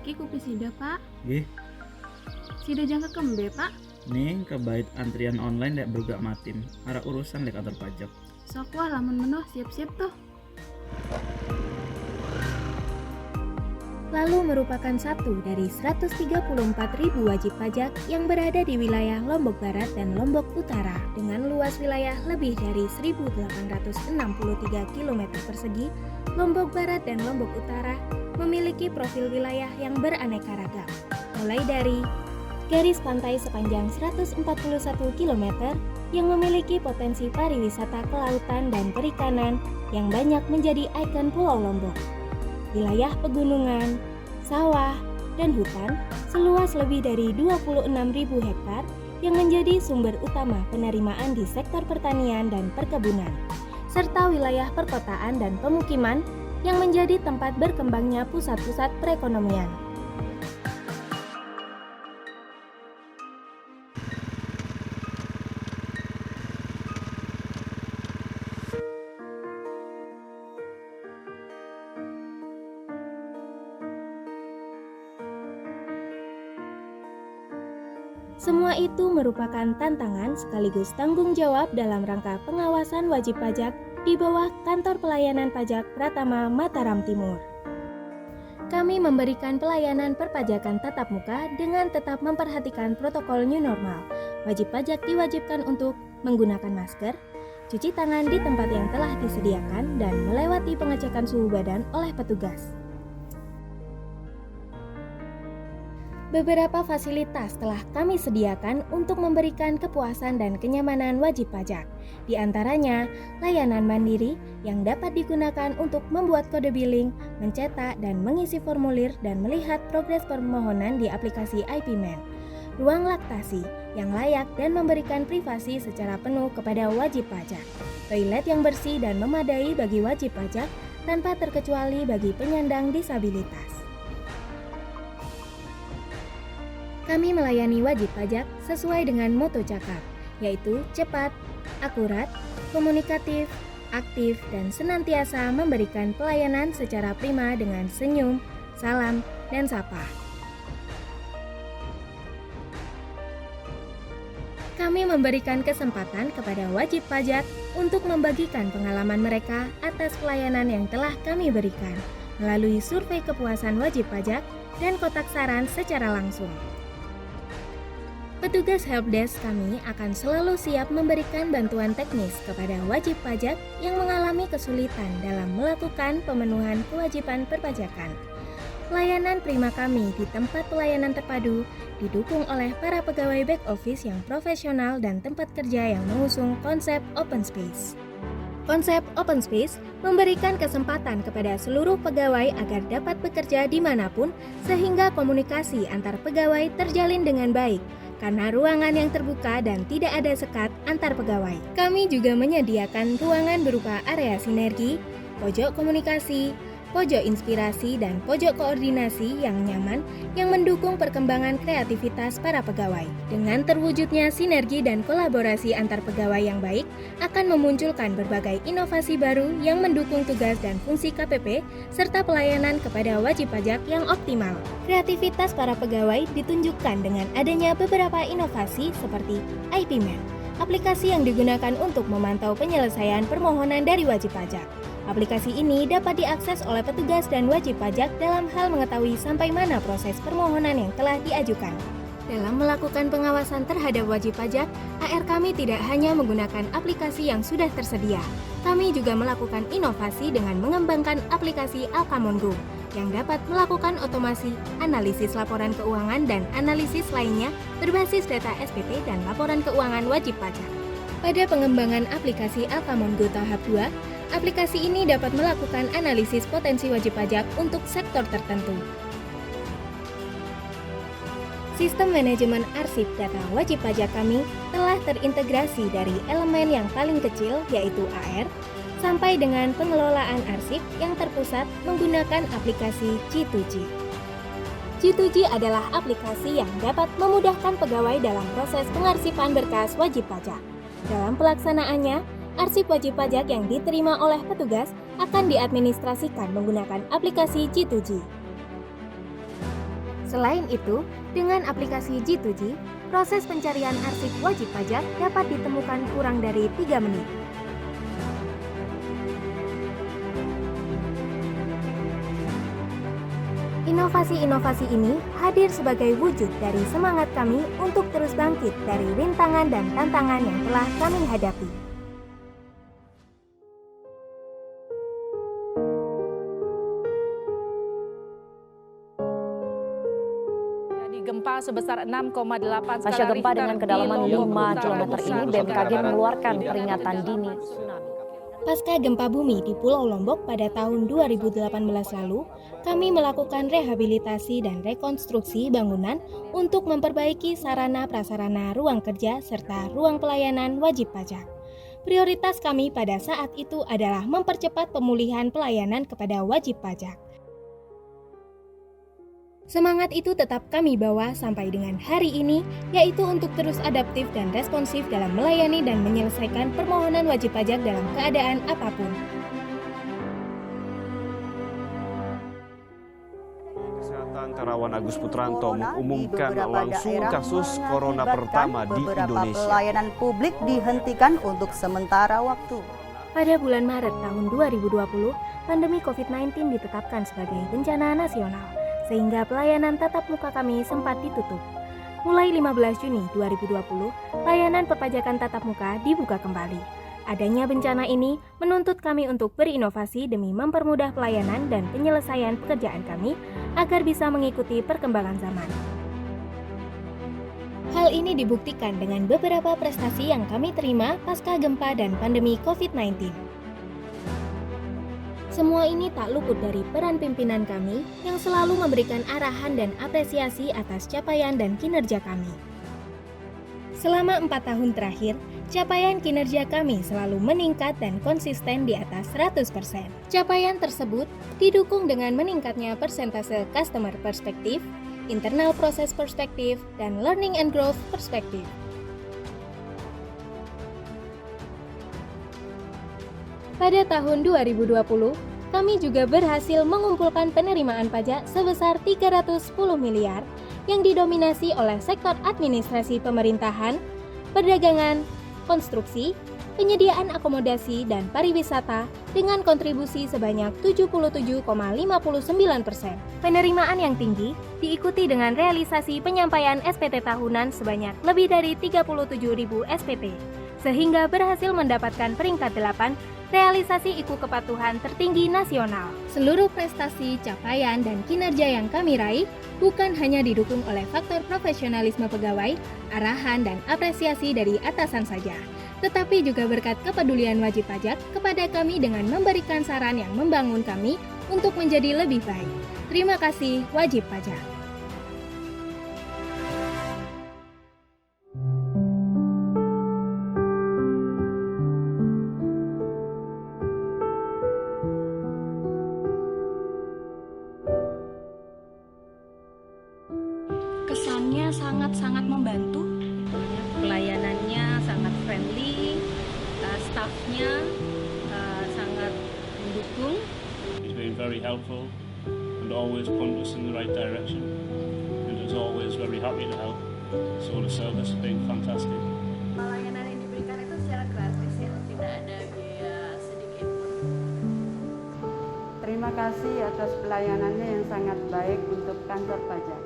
Ki kupi sida, Pak. Gih, Sida jangka kembe, Pak. nih kebait antrian online dek berugak matim. Ada urusan di kantor pajak. Sok wah lamun menoh siap-siap tuh. Lalu merupakan satu dari 134.000 wajib pajak yang berada di wilayah Lombok Barat dan Lombok Utara dengan luas wilayah lebih dari 1.863 km persegi. Lombok Barat dan Lombok Utara memiliki profil wilayah yang beraneka ragam, mulai dari garis pantai sepanjang 141 km yang memiliki potensi pariwisata kelautan dan perikanan yang banyak menjadi ikon Pulau Lombok, wilayah pegunungan, sawah, dan hutan seluas lebih dari 26.000 hektar yang menjadi sumber utama penerimaan di sektor pertanian dan perkebunan, serta wilayah perkotaan dan pemukiman yang menjadi tempat berkembangnya pusat-pusat perekonomian. Semua itu merupakan tantangan sekaligus tanggung jawab dalam rangka pengawasan wajib pajak di bawah Kantor Pelayanan Pajak Pratama Mataram Timur. Kami memberikan pelayanan perpajakan tatap muka dengan tetap memperhatikan protokol new normal. Wajib pajak diwajibkan untuk menggunakan masker, cuci tangan di tempat yang telah disediakan, dan melewati pengecekan suhu badan oleh petugas. Beberapa fasilitas telah kami sediakan untuk memberikan kepuasan dan kenyamanan wajib pajak. Di antaranya, layanan mandiri yang dapat digunakan untuk membuat kode billing, mencetak dan mengisi formulir dan melihat progres permohonan di aplikasi IPMan. Ruang laktasi yang layak dan memberikan privasi secara penuh kepada wajib pajak. Toilet yang bersih dan memadai bagi wajib pajak tanpa terkecuali bagi penyandang disabilitas. Kami melayani wajib pajak sesuai dengan moto cakap, yaitu cepat, akurat, komunikatif, aktif, dan senantiasa memberikan pelayanan secara prima dengan senyum, salam, dan sapa. Kami memberikan kesempatan kepada wajib pajak untuk membagikan pengalaman mereka atas pelayanan yang telah kami berikan melalui survei kepuasan wajib pajak dan kotak saran secara langsung. Petugas helpdesk kami akan selalu siap memberikan bantuan teknis kepada wajib pajak yang mengalami kesulitan dalam melakukan pemenuhan kewajiban perpajakan. Layanan prima kami di tempat pelayanan terpadu didukung oleh para pegawai back office yang profesional dan tempat kerja yang mengusung konsep open space. Konsep open space memberikan kesempatan kepada seluruh pegawai agar dapat bekerja dimanapun sehingga komunikasi antar pegawai terjalin dengan baik, karena ruangan yang terbuka dan tidak ada sekat antar pegawai. Kami juga menyediakan ruangan berupa area sinergi, pojok komunikasi, pojok inspirasi, dan pojok koordinasi yang nyaman yang mendukung perkembangan kreativitas para pegawai. Dengan terwujudnya sinergi dan kolaborasi antar pegawai yang baik, akan memunculkan berbagai inovasi baru yang mendukung tugas dan fungsi KPP serta pelayanan kepada wajib pajak yang optimal. Kreativitas para pegawai ditunjukkan dengan adanya beberapa inovasi seperti IPMan, aplikasi yang digunakan untuk memantau penyelesaian permohonan dari wajib pajak. Aplikasi ini dapat diakses oleh petugas dan wajib pajak dalam hal mengetahui sampai mana proses permohonan yang telah diajukan. Dalam melakukan pengawasan terhadap wajib pajak, AR kami tidak hanya menggunakan aplikasi yang sudah tersedia. Kami juga melakukan inovasi dengan mengembangkan aplikasi Alkamongo yang dapat melakukan otomasi, analisis laporan keuangan, dan analisis lainnya berbasis data SPT dan laporan keuangan wajib pajak. Pada pengembangan aplikasi Alkamongo tahap 2, aplikasi ini dapat melakukan analisis potensi wajib pajak untuk sektor tertentu. Sistem manajemen arsip data wajib pajak kami telah terintegrasi dari elemen yang paling kecil yaitu AR sampai dengan pengelolaan arsip yang terpusat menggunakan aplikasi G2G. G2G adalah aplikasi yang dapat memudahkan pegawai dalam proses pengarsipan berkas wajib pajak. Dalam pelaksanaannya, arsip wajib pajak yang diterima oleh petugas akan diadministrasikan menggunakan aplikasi G2G. Selain itu, dengan aplikasi G2G, proses pencarian arsip wajib pajak dapat ditemukan kurang dari 3 menit. Inovasi-inovasi ini hadir sebagai wujud dari semangat kami untuk terus bangkit dari rintangan dan tantangan yang telah kami hadapi. Gempa sebesar 6,8 Pasca skala gempa dengan Richter kedalaman di Lombok 5 Utara, km Nusa ini, Tenggara BMKG Barat. mengeluarkan peringatan dini tsunami. Pasca gempa bumi di Pulau Lombok pada tahun 2018 lalu, kami melakukan rehabilitasi dan rekonstruksi bangunan untuk memperbaiki sarana prasarana ruang kerja serta ruang pelayanan wajib pajak. Prioritas kami pada saat itu adalah mempercepat pemulihan pelayanan kepada wajib pajak. Semangat itu tetap kami bawa sampai dengan hari ini, yaitu untuk terus adaptif dan responsif dalam melayani dan menyelesaikan permohonan wajib pajak dalam keadaan apapun. Kesehatan Terawan Agus Putranto mengumumkan langsung kasus corona pertama di Indonesia. Pelayanan publik dihentikan untuk sementara waktu. Pada bulan Maret tahun 2020, pandemi COVID-19 ditetapkan sebagai bencana nasional, sehingga pelayanan tatap muka kami sempat ditutup. Mulai 15 Juni 2020, layanan perpajakan tatap muka dibuka kembali. Adanya bencana ini menuntut kami untuk berinovasi demi mempermudah pelayanan dan penyelesaian pekerjaan kami agar bisa mengikuti perkembangan zaman. Hal ini dibuktikan dengan beberapa prestasi yang kami terima pasca gempa dan pandemi COVID-19. Semua ini tak luput dari peran pimpinan kami yang selalu memberikan arahan dan apresiasi atas capaian dan kinerja kami. Selama 4 tahun terakhir, capaian kinerja kami selalu meningkat dan konsisten di atas 100%. Capaian tersebut didukung dengan meningkatnya persentase customer perspektif, internal proses perspektif, dan learning and growth perspektif. Pada tahun 2020, kami juga berhasil mengumpulkan penerimaan pajak sebesar 310 miliar yang didominasi oleh sektor administrasi pemerintahan, perdagangan, konstruksi, penyediaan akomodasi, dan pariwisata dengan kontribusi sebanyak 77,59%. Penerimaan yang tinggi diikuti dengan realisasi penyampaian SPT tahunan sebanyak lebih dari 37.000 SPT, sehingga berhasil mendapatkan peringkat 8 realisasi IKU kepatuhan tertinggi nasional. Seluruh prestasi, capaian, dan kinerja yang kami raih bukan hanya didukung oleh faktor profesionalisme pegawai, arahan, dan apresiasi dari atasan saja, tetapi juga berkat kepedulian wajib pajak kepada kami dengan memberikan saran yang membangun kami untuk menjadi lebih baik. Terima kasih, wajib pajak. Kesannya sangat-sangat membantu. Pelayanannya sangat friendly, staffnya sangat mendukung. He's been very helpful and always pointed us in the right direction, and is always very happy to help. So the service has been fantastic. Pelayanan yang diberikan itu secara gratis ya, tidak ada biaya sedikit pun. Terima kasih atas pelayanannya yang sangat baik untuk kantor pajak.